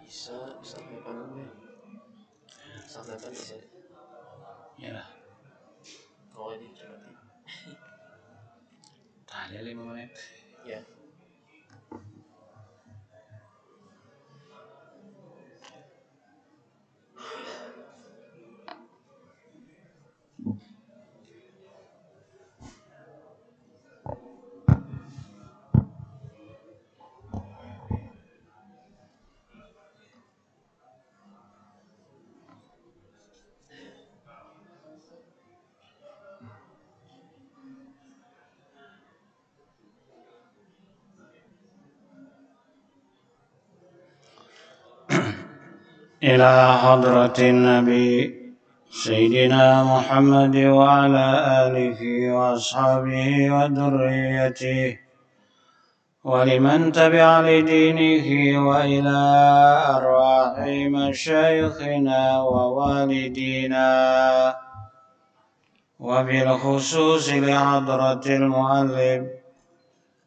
Bisa sampai kapan nih? Sampai kapan bisa? Ya lah. Oh ini cepat. Tadi 5 menit. Ya. إلى حضرة النبي سيدنا محمد وعلى آله وأصحابه وذريته ولمن تبع لدينه وإلى أرواح مشايخنا ووالدينا وبالخصوص لحضرة المؤلف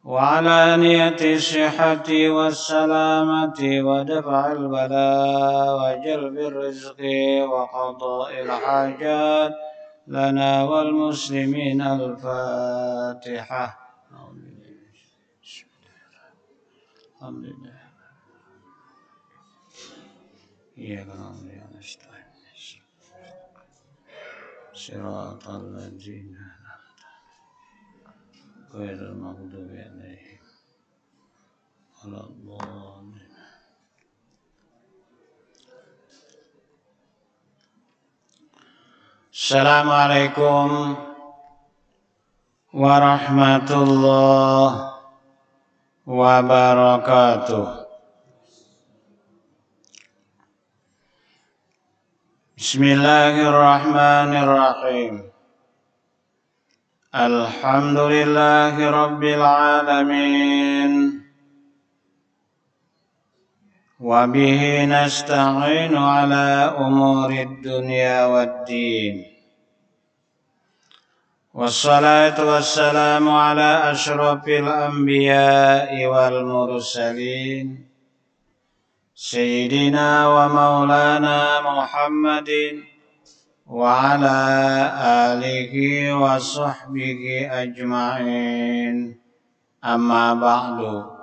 وعلى نية الصحة والسلامة ودفع البلاء وجلب الرزق وقضاء الحاجات لنا والمسلمين. الفاتحة. الحمد لله. إياك نعبد وإياك نستعين صراط الذين غير المغضوب عليهم ولا الضالين. Assalamualaikum warahmatullahi wabarakatuh. Bismillahirrahmanirrahim. Alhamdulillahi rabbil alamin. Wa bihi nasta'inu ala umurid dunya waddin. Wassalatu wassalamu ala ashrafil anbiya'i wal mursalin Sayyidina wa maulana Muhammadin wa ala alihi wa sahbihi ajma'in. Amma ba'du.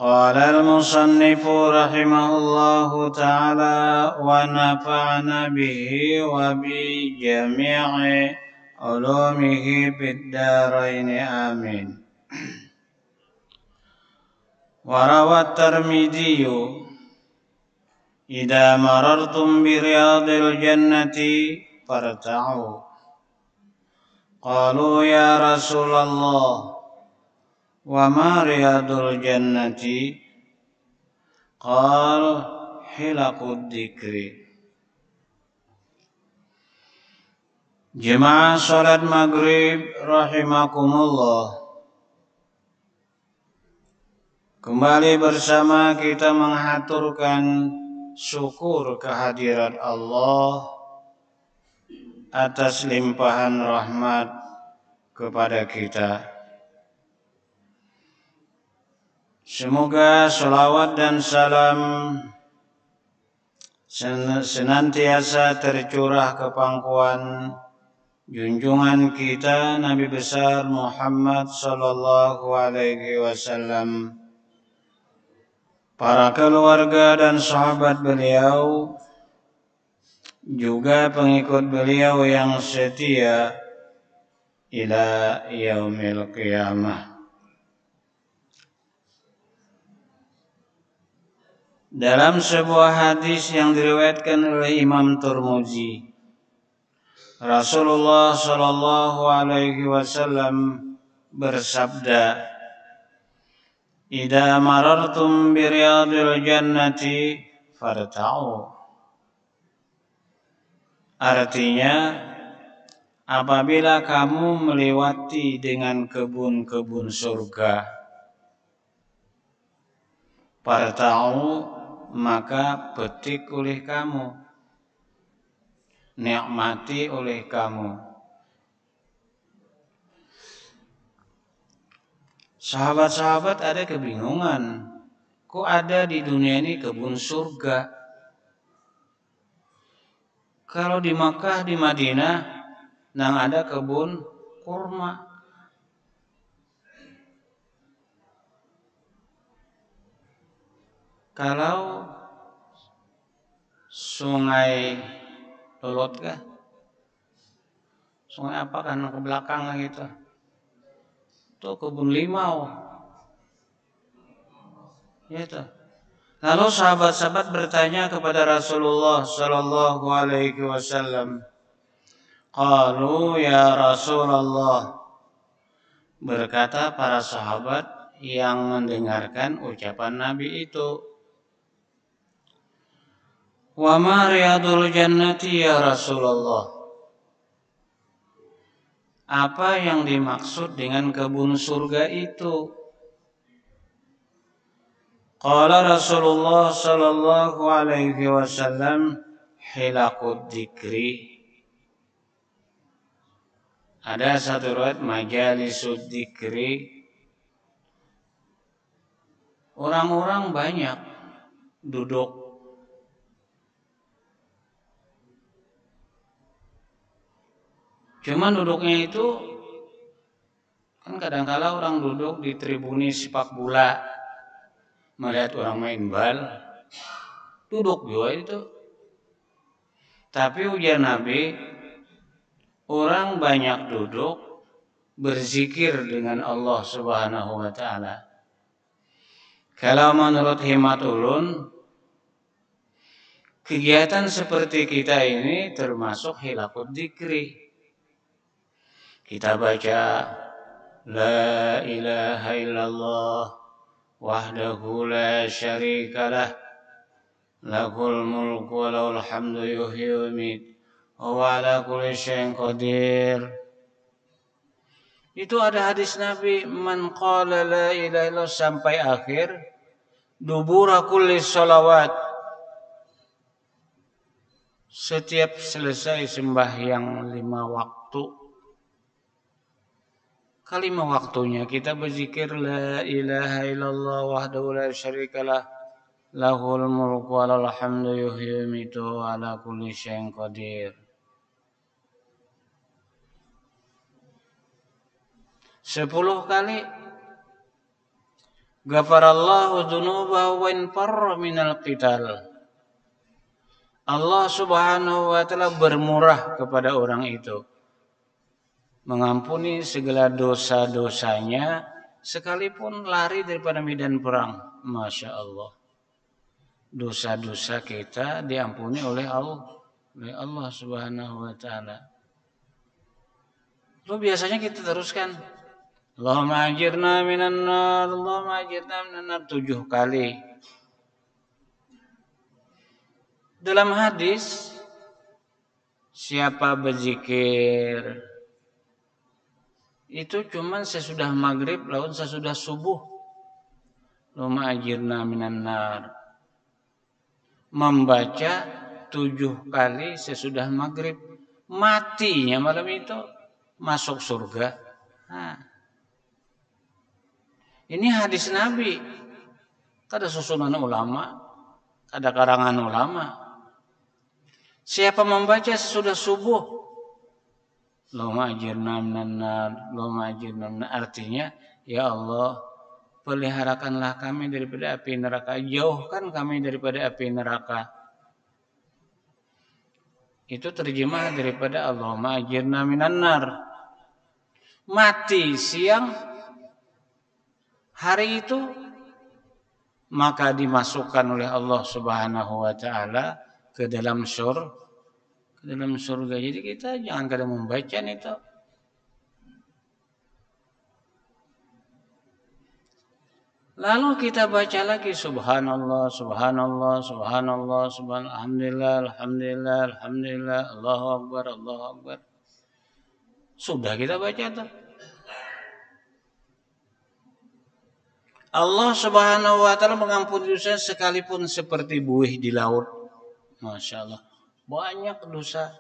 Qala al-musannifu rahimahullahu ta'ala wa nafa'ana bihi wa bi jami'i ulumihi fid dharaini amin. Wa rawa at-Tirmidzi idza marartum bi riyadil jannati farta'u. Qalu ya Rasulullah wa ma riyadul jannati? Qal hilaqud dzikri. Jemaah salat maghrib rahimakumullah. Kembali bersama kita menghaturkan syukur kehadirat Allah atas limpahan rahmat kepada kita. Semoga salawat dan salam senantiasa tercurah ke pangkuan junjungan kita Nabi besar Muhammad sallallahu alaihi wasallam, para keluarga dan sahabat beliau, juga pengikut beliau yang setia ila yaumil qiyamah. Dalam sebuah hadis yang diriwayatkan oleh Imam Tirmidzi, Rasulullah sallallahu alaihi wasallam bersabda, "Idza marartum bi riyadil jannati farta'u." Artinya, apabila kamu melewati dengan kebun-kebun surga, farta'u, maka petik oleh kamu, nikmati oleh kamu. Sahabat-sahabat ada kebingungan. Kok ada di dunia ini kebun surga? Kalau di Makkah, di Madinah, nang ada kebun kurma. Kalau sungai Lolot kah? Sungai apa kan ke belakang gitu? Itu kebun limau. Gitu. Lalu sahabat-sahabat bertanya kepada Rasulullah sallallahu alaihi wasallam. Qalu ya Rasulullah. Berkata para sahabat yang mendengarkan ucapan Nabi itu. Wa ma riyadul jannati ya Rasulullah. Apa yang dimaksud dengan kebun surga itu? Qala Rasulullah sallallahu alaihi wasallam hilaqud dzikri. Ada satu riwayat majalisud dzikri. Orang-orang banyak duduk. Cuman duduknya itu kan kadang-kala orang duduk di tribuni sepak bola melihat orang main bal, duduk juga itu. Tapi ujar Nabi, orang banyak duduk berzikir dengan Allah Subhanahu wa taala. Kalau menurut hemat ulun, kegiatan seperti kita ini termasuk hilaqud dzikri. Kita baca la ilaha illallah wahdahu la syarikalah lahul mulku wa lahul hamdu yuhyi wa yumiit wa huwa ala kulli syai'in qadir. Itu ada hadis Nabi, man qala la ilaha illallah sampai akhir dubura kulli sholawat. Setiap selesai sembahyang 5 waktu, kalimat waktunya kita berzikir la ilaha illallah wahdahu la syarikalah lahul mulku wa lahul hamdu yuhyi wa yumiitu wa ala kulli syai'in qadir. 10 kali. Ghafarallahu dzunubahu wa in farra minal qital. Allah Subhanahu wa taala bermurah kepada orang itu, mengampuni segala dosa-dosanya sekalipun lari daripada medan perang. Masya Allah. Dosa-dosa kita diampuni oleh Allah Subhanahu wa taala. Lalu biasanya kita teruskan Allahumma ajirna minan nar, Allahumma ajirna minan nar 7 kali. Dalam hadis, siapa berzikir itu cuman sesudah maghrib lalu sesudah subuh. Allahumma ajirna minan nar. Membaca 7 kali sesudah maghrib, matinya malam itu masuk surga. Nah, ini hadis Nabi. Ada susunan ulama, ada karangan ulama. Siapa membaca sesudah subuh, Allahumma ajirna minan nar, Allahumma ajirna minan nar, artinya ya Allah, peliharakanlah kami daripada api neraka, jauhkan kami daripada api neraka. Itu terjemah daripada Allahumma ajirna minan nar. Mati siang hari itu, maka dimasukkan oleh Allah Subhanahu wa taala ke dalam surga. Jadi kita jangan kadang membaca itu. Lalu kita baca lagi subhanallah, subhanallah, subhanallah, subhanallah, alhamdulillah, alhamdulillah, alhamdulillah, Allahu akbar, Allahu akbar. Sudah kita baca tuh. Allah Subhanahu wa taala mengampuni dosa sekalipun seperti buih di laut. Masya Allah. Banyak dosa.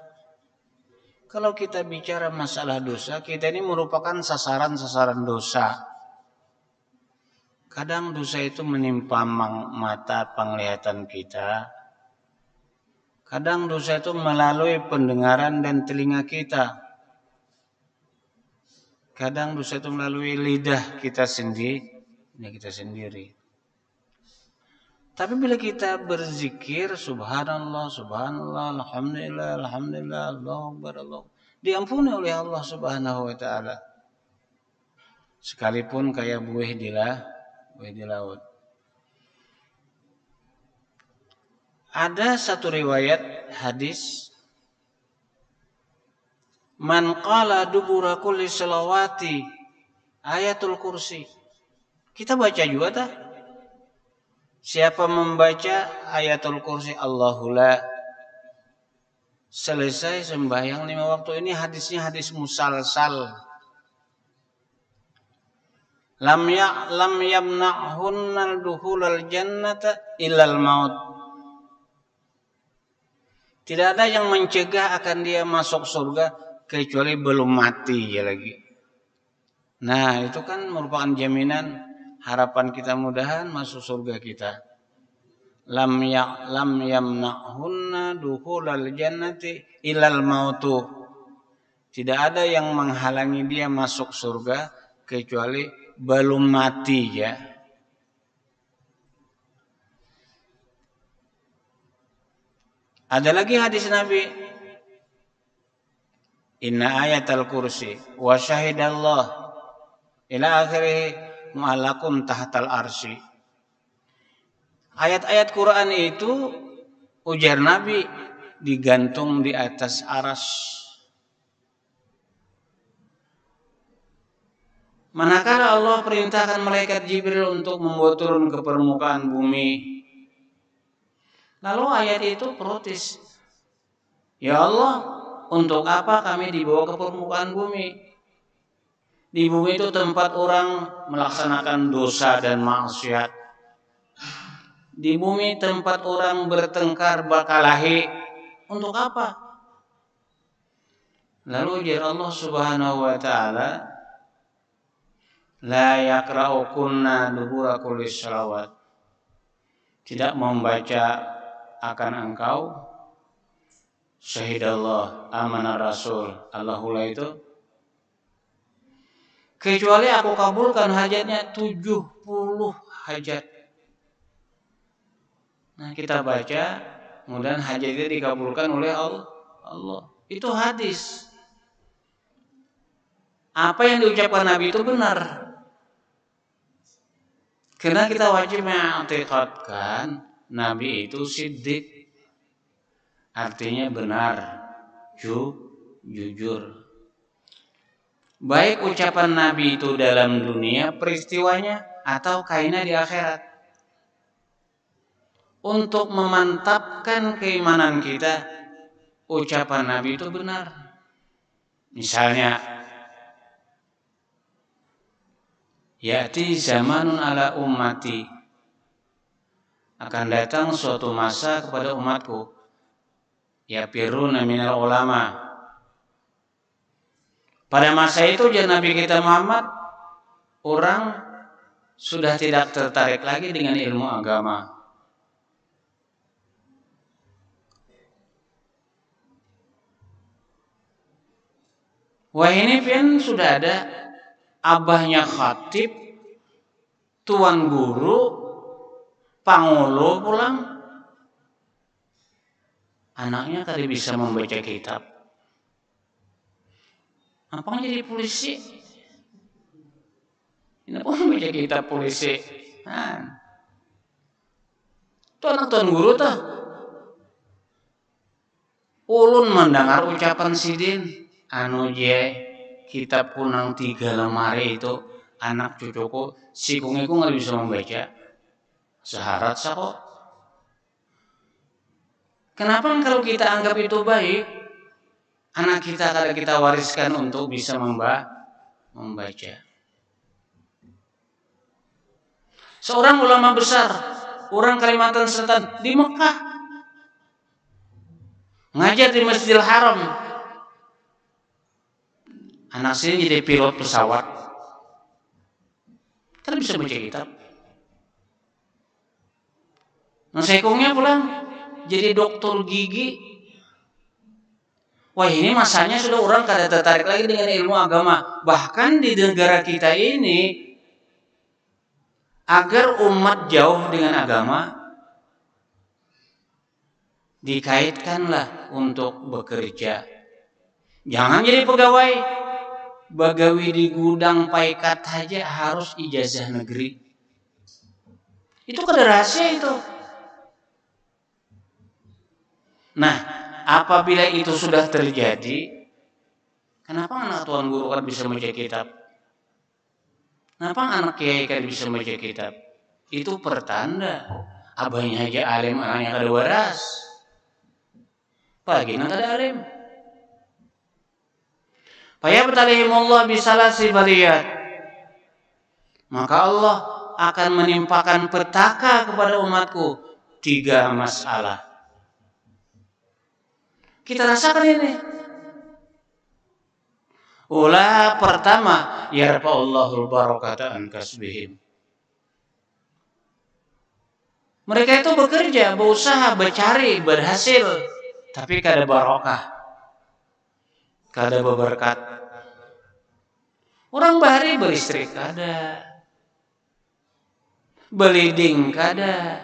Kalau kita bicara masalah dosa, kita ini merupakan sasaran-sasaran dosa. Kadang dosa itu menimpa mata penglihatan kita. Kadang dosa itu melalui pendengaran dan telinga kita. Kadang dosa itu melalui lidah kita sendiri. Tapi bila kita berzikir, subhanallah, subhanallah, alhamdulillah, alhamdulillah, Allahu Akbar, Allah, diampuni oleh Allah Subhanahu wa taala. Sekalipun kayak buih di laut. Ada satu riwayat hadis, man qala dubura kulli salawati ayatul kursi. Kita baca juga tak? Siapa membaca ayatul kursi Allahula selesai sembahyang 5 waktu. Ini hadisnya hadis musalsal. Lam yamna'hunnal dukhulal jannata illal maut. Tidak ada yang mencegah akan dia masuk surga kecuali belum mati ya lagi. Nah, itu kan merupakan jaminan harapan kita mudahan masuk surga kita. Lam yamna'hunna dukhulal jannati illal mautu. Tidak ada yang menghalangi dia masuk surga kecuali belum mati ya. Ada lagi hadis Nabi, inna ayatal kursi wa syahidallah ila akhirih mu'allakun tahtal arsy. Ayat-ayat Quran itu ujar Nabi digantung di atas arsy. Manakala Allah perintahkan malaikat Jibril untuk membawa turun ke permukaan bumi, lalu ayat itu protes, ya Allah, untuk apa kami dibawa ke permukaan bumi? Di bumi itu tempat orang melaksanakan dosa dan maksiat. Di bumi tempat orang bertengkar berkelahi. Untuk apa? Lalu ujar Allah Subhanahu wa taala, la yaqra'ukunna dubura kulli shalawat. Tidak membaca akan engkau syahidallah amanah rasul Allahullah itu kecuali aku kabulkan hajatnya 70 hajat. Nah, kita baca mudah-mudahan hajat itu dikabulkan oleh Allah. Itu hadis. Apa yang diucapkan Nabi itu benar. Karena kita wajib mengikatkan Nabi itu siddiq, artinya benar, jujur. Baik ucapan Nabi itu dalam dunia peristiwanya atau kainnya di akhirat. Untuk memantapkan keimanan kita, ucapan Nabi itu benar. Misalnya, ya'ti zamanun ala ummati, akan datang suatu masa kepada umatku, yafiruna minal ulama. Pada masa itu Nabi kita Muhammad, orang sudah tidak tertarik lagi dengan ilmu agama. Wah, ini pian sudah ada abahnya khatib, tuan guru, pangulo pulang. Anaknya tadi bisa membaca kitab. Apa jadi polisi? Ini pun membaca kitab polisi. Nah, itu anak tuan guru tuh. Ulun mendengar ucapan sidin. Anu je kitab kunang 3 lemari itu anak cucuku si kungiku nggak bisa membaca seharat kok. Kenapa kalau kita anggap itu baik, anak kita kalau kita wariskan untuk bisa membaca. Seorang ulama besar, orang Kalimantan Selatan di Mekah, ngajar di Masjidil Haram. Anak sini jadi pilot pesawat, kan bisa baca kitab. Sekongnya pulang jadi dokter gigi. Wah, ini masanya sudah orang kada tertarik lagi dengan ilmu agama. Bahkan di negara kita ini, agar umat jauh dengan agama, dikaitkanlah untuk bekerja. Jangan jadi pegawai. Bagawi di gudang paikat saja harus ijazah negeri. Itu kada rahasia itu. Nah, apabila itu sudah terjadi, kenapa anak tuan guru kan bisa membaca kitab? Kenapa anak kiai kan bisa membaca kitab? Itu pertanda abahnya aja alim, anaknya kada waras. Apalagi nak kada alim. Faya betalihimullah bisalasi baliyat. Maka Allah akan menimpakan petaka kepada umatku 3 masalah. Kita rasakan ini. Ula pertama, yarfa'ullahul barakata an kasbihim. Mereka itu bekerja, berusaha, bercari, berhasil, tapi kada barokah, kada berberkat. Orang bahari beristri kada, beliding kada,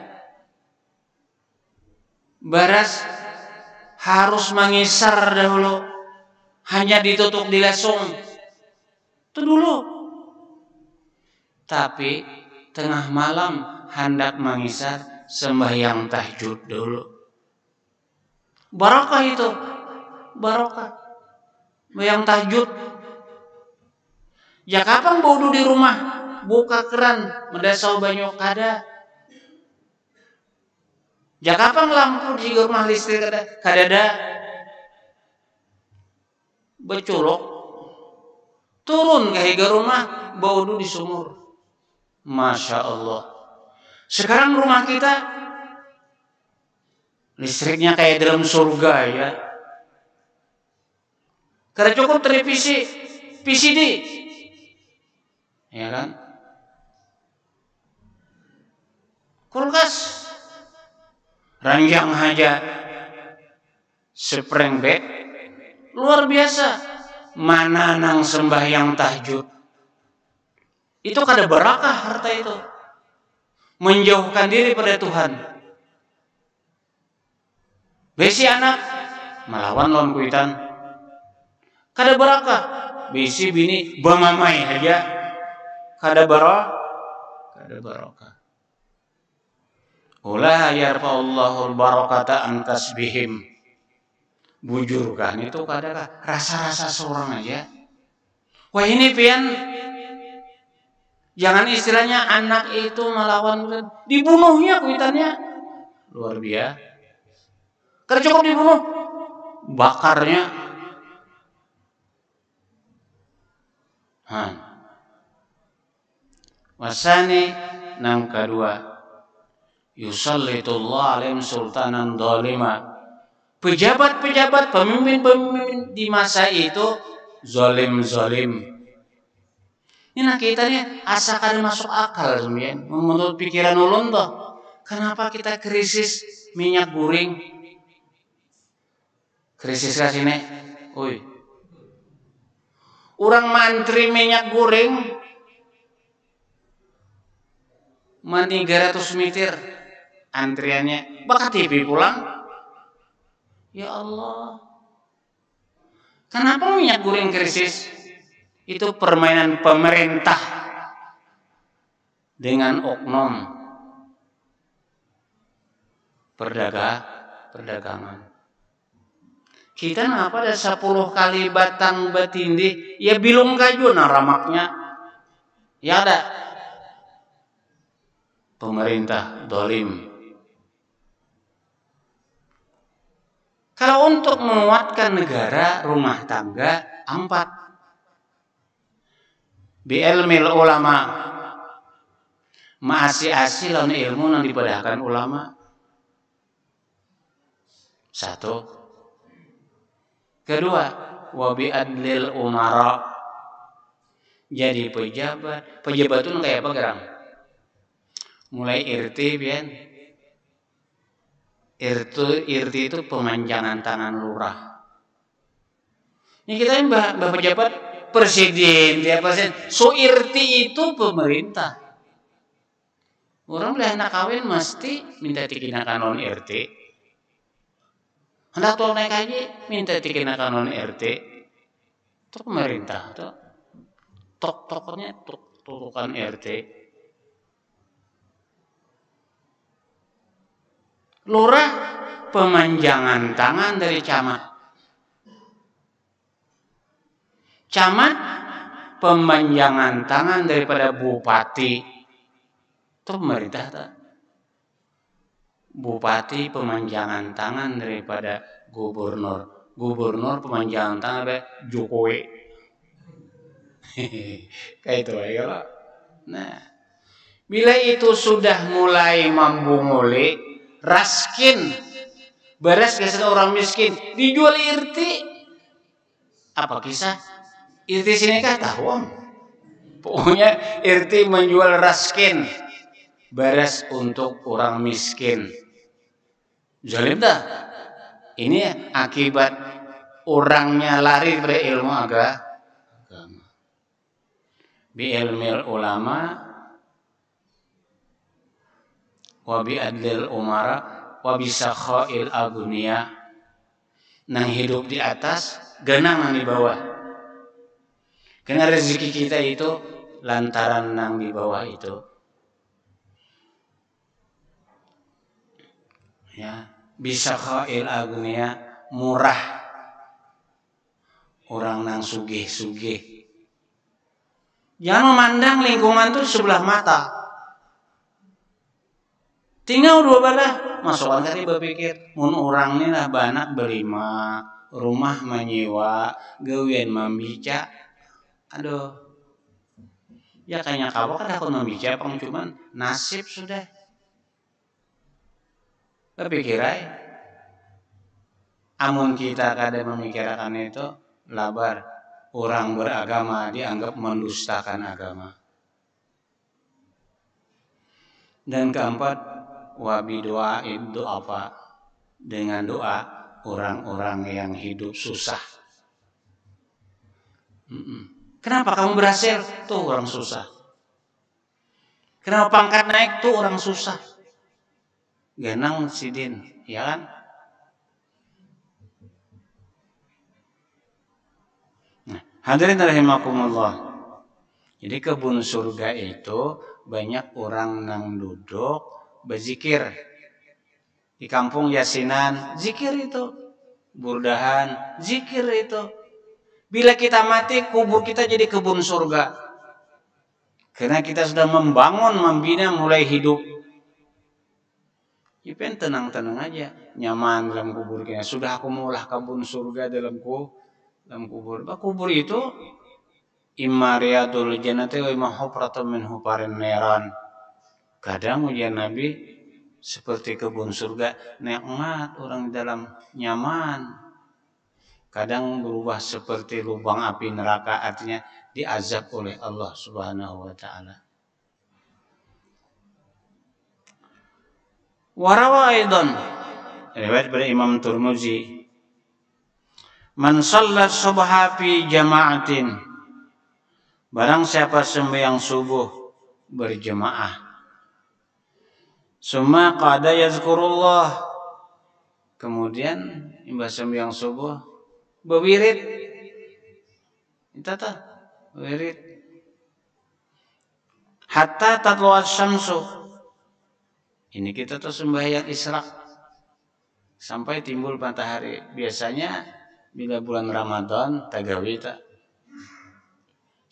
baras harus mengisar dahulu, hanya ditutup di lesung. Itu dulu. Tapi tengah malam hendak mengisar, sembahyang tahajud dulu. Barokah itu. Barokah. Sembahyang tahajud. Ya kapan bodoh di rumah? Buka keran, mendasau banyak kada. Ya kapan lampu di rumah listrik kada ada. Beculok. Turun ke higa rumah, bodoh di sumur. Masya Allah. Sekarang rumah kita listriknya kayak dalam surga ya. Kada cukup televisi, PCD, ya kan? Kulkas, ranjang aja, spring bed, luar biasa. Mana nang sembahyang tahajud? Itu kada barakah harta itu. Menjauhkan diri pada Tuhan. Besi anak melawan lawan kuitan. Kada barakah. Besi bini bamamai aja. Kada barakah. Ulah yarfa'ullahul barakata an kasbihim. Bujurkan itu kadang rasa-rasa seorang aja. Wah ini pian, jangan istilahnya anak itu melawan, dibunuhnya kuitannya luar biasa. Kada cukup dibunuh, bakarnya. Wasani nang kedua, yusallitullah alim sultanan dolima. Pejabat-pejabat, pemimpin-pemimpin di masa itu zalim. Ini nak kita nih asa kada masuk akal sebenarnya. Menurut pikiran ulun toh, kenapa kita krisis minyak goreng? Krisis ka sini. Oi. Orang mantri minyak goreng man 300 meter antriannya, bakal TV pulang. Ya Allah, kenapa minyak goreng krisis? Itu permainan pemerintah dengan oknum perdagangan. Kita ngapa ada 10 kali batang batindi, ya bilung kaju nah ramaknya. Ya ada. Pemerintah dolim. Kalau untuk menguatkan negara, rumah tangga, 4. Bi'ilmil ulama. Ma'asi-asi lawan ilmu yang dipadahkan ulama. 1. Kedua, wa bi'adlil umara. Jadi pejabat itu kayak apa gerang? Mulai RT pian, irti itu pemanjangan tangan lurah. Ini kita ini bapak pejabat presiden, so irti itu pemerintah. Orang boleh anak kawin mesti minta tikinakan non RT. Hendak tol naik haji minta tikinakan non RT. Itu pemerintah tuh. Tokonya turukan RT. Lurah pemanjangan tangan dari camat. Camat pemanjangan tangan daripada bupati. Itu pemerintah tak? Bupati pemanjangan tangan daripada gubernur. Gubernur pemanjangan tangan daripada Jokowi. Kayak itu ya kalau. Nah, bila itu sudah mulai membunguli, raskin, beres biasa orang miskin, dijual irti. Apa kisah? Irti sini kah tahu? Pokoknya irti menjual raskin, beres untuk orang miskin. Zalim dah. Ini akibat orangnya lari dari ilmu agama. Bi ilmil ulama wa bi adlil umara wa bi sakhail agunia. Nang hidup di atas, genang nang di bawah. Karena rezeki kita itu lantaran nang di bawah itu. Ya, bisa khail agunia, murah. Orang nang sugih-sugih. Jangan memandang lingkungan itu sebelah mata. Tinggal dua belah, masukkan tadi berpikir, mun orang ini lah banak berlima, rumah menyewa, gawian membica, aduh, ya kayaknya kau kan aku membica, cuman nasib sudah. Berpikir aja, amun kita kadang memikirkan itu, labar. Orang beragama dianggap mendustakan agama. Dan keempat, wabi doa itu apa? Dengan doa orang-orang yang hidup susah. Kenapa kamu berhasil? Tuh orang susah. Kenapa pangkat naik? Tuh orang susah. Genang sidin, ya kan? Hadirin rahimakumullah. Jadi kebun surga itu banyak orang nang duduk berzikir. Di kampung Yasinan, zikir itu. Burdahan, zikir itu. Bila kita mati, kubur kita jadi kebun surga. Karena kita sudah membangun, membina, mulai hidup. Ipen tenang-tenang aja, nyaman dalam kubur kita. Sudah aku maulah kebun surga dalam kubur. Kubur itu imma riyadul jannati wa imma hufratun min hufarin neran. Kadang ujian Nabi seperti kebun surga, nikmat orang di dalam nyaman. Kadang berubah seperti lubang api neraka, artinya diazab oleh Allah Subhanahu wa taala. Warawa aidan riwayat dari Imam Tirmizi, man shallat subha fi jama'atin, barang siapa sembahyang subuh berjemaah, summa qada yazkurullah, kemudian imbas sembahyang subuh berwirid, itu tah wirid, hatta tatlu'as syamsu, ini kita tuh sembahyang israk sampai timbul matahari. Biasanya bila bulan Ramadan tagawi tak.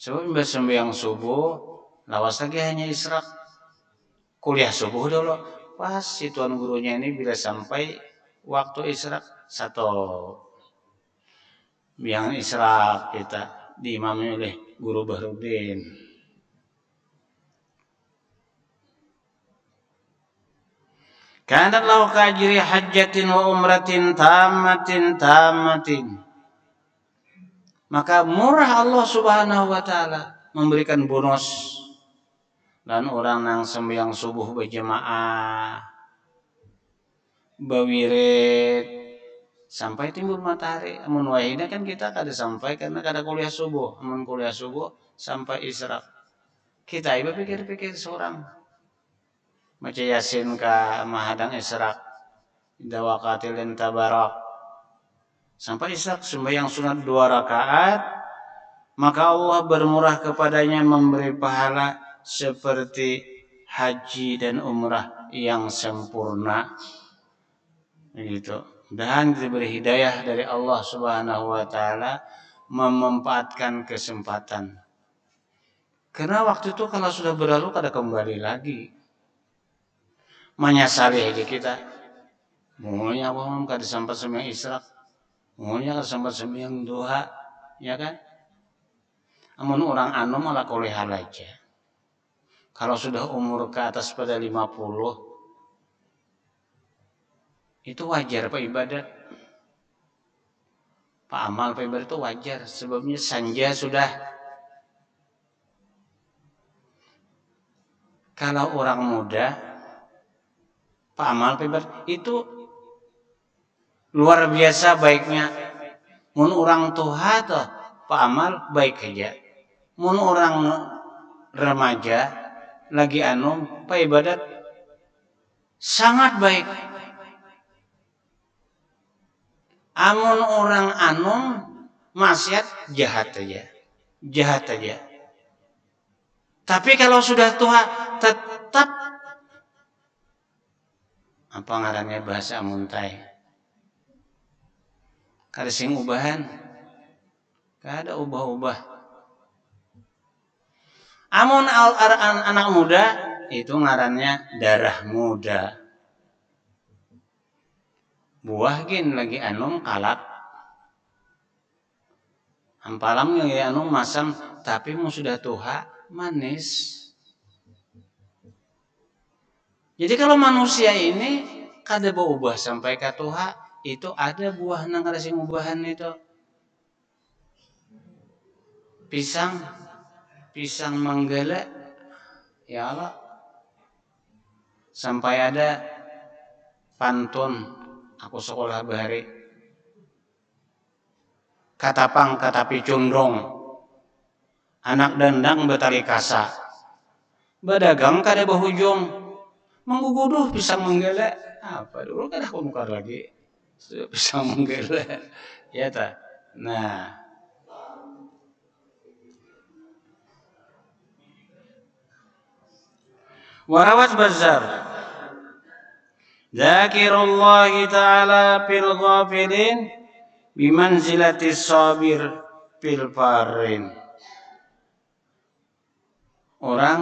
Sebab sembahyang subuh lawas lagi hanya israk. Kuliah subuh dulu. Pas si tuan gurunya ini bila sampai waktu israk satu. Yang israk kita diimami oleh Guru Bahrudin. Kanat lahu kajri hajjatin wa umratin tamatin. Maka murah Allah Subhanahu wa taala memberikan bonus. Dan orang yang sembahyang subuh berjemaah bawirit sampai timbul matahari. Amun wahina kan kita kada sampai karena kada kuliah subuh. Amun kuliah subuh sampai isyraq. Kita iba pikir-pikir seorang. Maca Yasin ka mahadang isyraq. Dawakatil tabarak. Sampai isyraq sembahyang sunat 2 rakaat, maka Allah bermurah kepadanya memberi pahala seperti haji dan umrah yang sempurna. Begitu. Dan diberi hidayah dari Allah Subhanahu wa taala memanfaatkan kesempatan. Karena waktu itu kalau sudah berlalu kada kembali lagi. Menyesali aja kita. Mulanya apa kada sampai sembahyang isyraq. Mulanya kada sampai sembahyang duha, ya kan? Amun orang anu malah kuliah aja. Kalau sudah umur ke atas pada 50, itu wajar Pak ibadat. Pak amal Pak ibadat itu wajar. Sebabnya sanja sudah. Kalau orang muda, Pak amal Pak ibadat itu luar biasa baiknya. Mun orang tua tuh Pak amal baik aja. Mun orang remaja lagi Pak ibadat sangat baik. Amun orang maksiat jahat aja. Tapi kalau sudah tua tetap apa ngarannya bahasa muntai. Kada sing ubahan. Kada ubah-ubah. Amun anak muda itu ngarannya darah muda. Buah gin lagi kalap. Ampalam lagi masam tapi mau sudah tua manis. Jadi kalau manusia ini kada berubah sampai ke tua, itu ada buah nang kada sing ubahan itu. Pisang manggala, ya Allah. Sampai ada pantun aku sekolah bahari. Katapang katapi condong, anak dandang betali kasa. Badagang kada bahujung, mengguguduh pisang manggala. Apa dulu kada aku nukar lagi. Pisang manggala, ya ta. Nah. Warawat Bazzar Zakirullahi ta'ala fil ghafilin bimanzilati sabir fil farin. Orang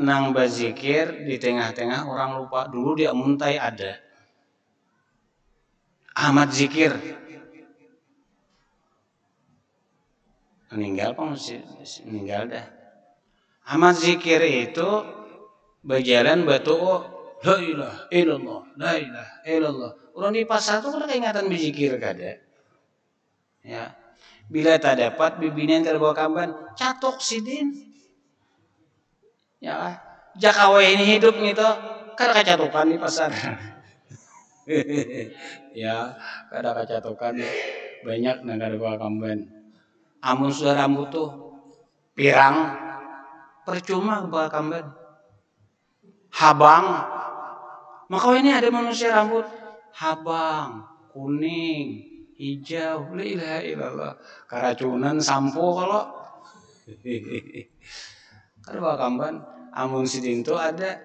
nang bazikir di tengah-tengah orang lupa. Dulu dia muntai ada Ahmad Zikir meninggal apa masih meninggal dah. Ahmad Zikir itu berjalan batu la ilaha illallah, la ilaha illallah. Orang di pasar tuh kada ingatan berzikir kada. Ya. Bila tak dapat bibinan kada bawa kamban, catok sidin. Ya, jakawe ini hidup gitu, kada kacatokan di pasar. Ya, kada kacatokan banyak nang kada bawa kamban. Amun sudah rambut tuh pirang, percuma bawa kamban. Habang, maka ini ada manusia rambut habang, kuning, hijau, la ilaha illallah. Keracunan sampo kalau kada bawa kamban. Amun sidin tuh ada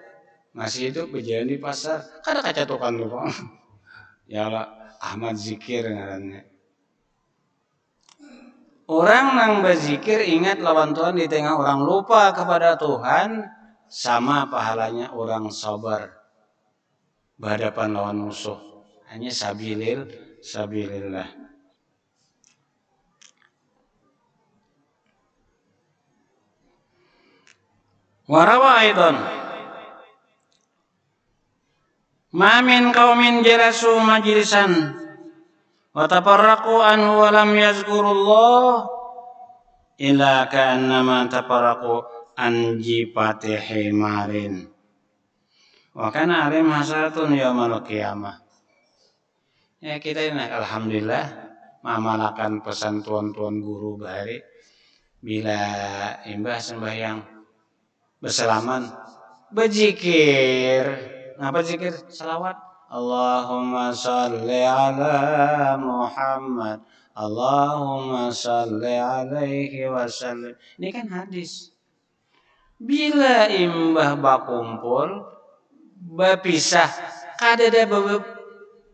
masih hidup berjalan di pasar, kada kacatokan lu Bang. Ya Allah, Ahmad Zikir ngarannya. Orang nang berzikir ingat lawan Tuhan di tengah orang lupa kepada Tuhan, sama pahalanya orang sabar berhadapan lawan musuh. Hanya sabilillah. Warawa aidan ma min qaumin jalasu majlisan wa tafarraqu anhu wa lam yazkurullah illa ka'annama tafarraqu anjipati himarin wa kana alim hasaratun yaumal qiyamah. Ya kita ini alhamdulillah mengamalkan pesan tuan-tuan guru bahari bila imbah sembahyang bersalaman berzikir. Ngapa zikir? Salawat. Allahumma salli ala Muhammad. Allahumma salli alaihi wasallam. Ini kan hadis. Bila imbah bakumpul berpisah kadada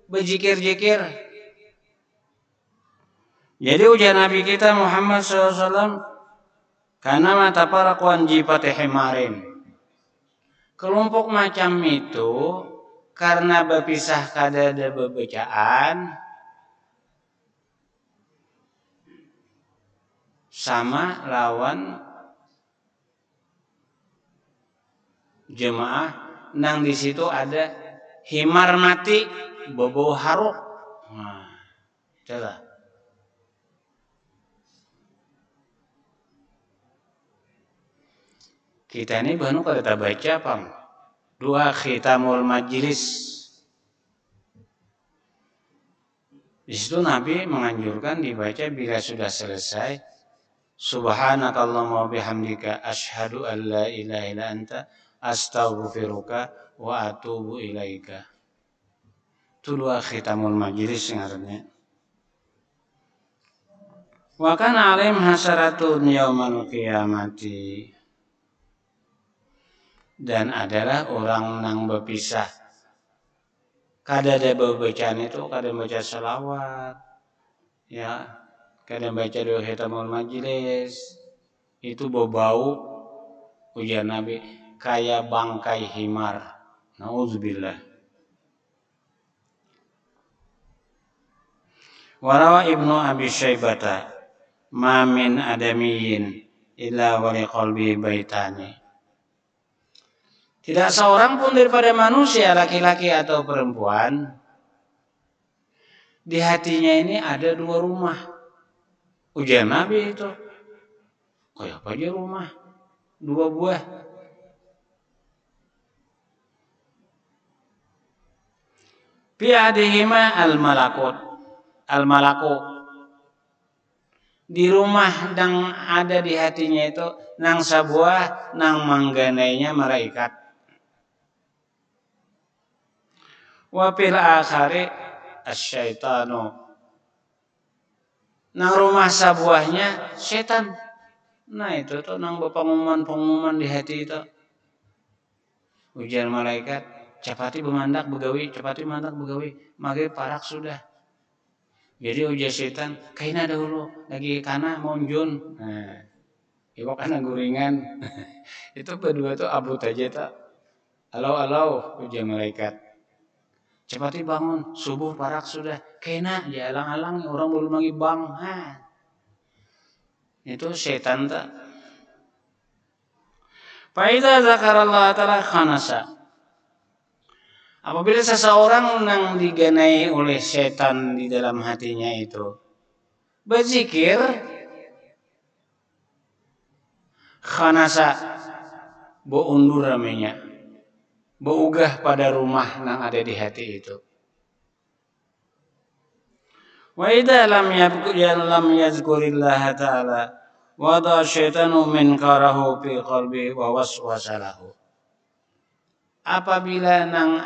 berzikir-zikir. Jadi ujar Nabi kita Muhammad SAW, karena mata para kuanjipati himarin. Kelompok macam itu karena berpisah kadada bebacaan sama lawan jemaah nang di situ ada himar mati bau haruk. Nah, itulah. Kita ini baru kada baca apa? Doa khitamul majlis. Di situ Nabi menganjurkan dibaca bila sudah selesai. Subhanakallahumma bihamdika asyhadu an la ilaha illa anta astaghfiruka wa atubu ilaika. Itu doa khitamul majlis ngarannya. Wa kana alim hasaratun yaumal qiyamati. Dan adalah orang nang berpisah. Kadada bacaan itu, kada baca salawat, ya, kada baca doa khitamul majlis, itu bau ujar Nabi kayak bangkai himar. Nauzubillah. Warawa Ibnu Abi Syaibata, ma min adamiyyin illa wa liqalbi baitani. Tidak seorang pun daripada manusia, laki-laki atau perempuan, di hatinya ini ada 2 rumah. Ujar Nabi itu, kayak apa aja rumah? 2 buah. Fi adihima al-malakut. Al-malakut. Di rumah yang ada di hatinya itu, nang sabuah, nang mangganainya malaikat. Wa fil akhari asyaitanu. Nang rumah sabuahnya setan. Nah itu tuh nang pengumuman di hati itu. Ujar malaikat, capati bemandak begawi, maghrib parak sudah. Jadi ujar setan, kaina dahulu lagi kana monjun. Nah, ibu kana guringan. Itu berdua tuh abut aja tak. Alau ujar malaikat. Cepati bangun, subuh parak sudah. Kena, ya alang-alang orang belum lagi bang. Itu setan tak. Faida zakarallah ta'ala khanasa. Apabila seseorang yang diganai oleh setan di dalam hatinya itu berzikir, khanasa, undur namanya. Beugah pada rumah yang ada di hati itu. Wa idza lam yazkurillah ta'ala wada syaitanu min karahu fi qalbi wa waswasalahu. Apabila nang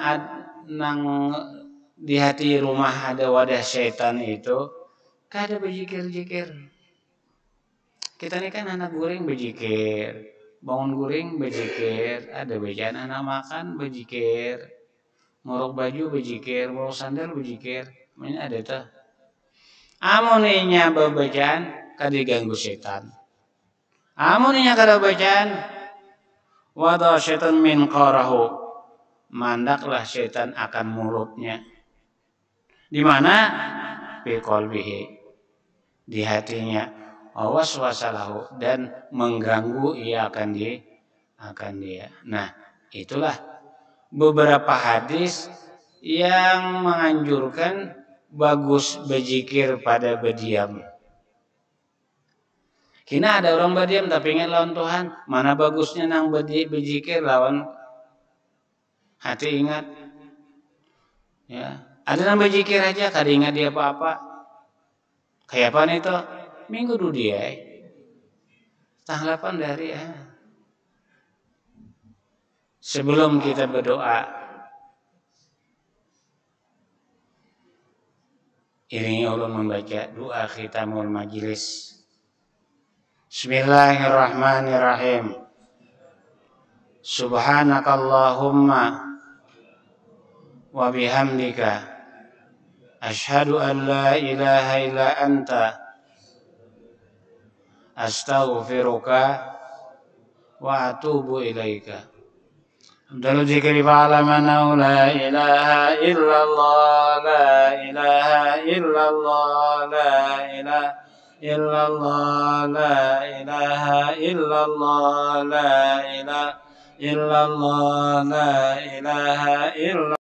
di hati rumah ada wadah syaitan itu, kada berzikir-zikir. Kita ini kan anak guring berzikir. Bangun guring berzikir, ada bacaan anak makan berzikir, ngorok baju berzikir, ngorok sandal berzikir, ini ada tuh. Amuninya bacaan kada diganggu setan. Amuninya kada bacaan, wada syaitan min qarahu, mandaklah setan akan mulutnya. Di mana? Fi qalbihi, di hatinya. Waswasalahu, dan mengganggu ia akan dia. Nah, itulah beberapa hadis yang menganjurkan bagus berzikir pada berdiam. Kina ada orang berdiam tapi ingat lawan Tuhan. Mana bagusnya nang berzikir lawan hati ingat. Ya, Ada nambah jikir aja, kada ingat dia apa-apa. Kayak apa nih toh? Minggu dulu dia. Tanggapan dari sebelum kita berdoa, iringi ulun membaca doa khitamul majlis. Bismillahirrahmanirrahim. Subhanakallahumma wa bihamdika asyhadu an la ilaha illa anta astaghfiruka wa atubu ilaika. Abdul zikri fa'alamana la ilaha illallah, la ilaha illallah, la ilaha illallah, la ilaha illallah, la ilaha illallah, la ilaha illallah.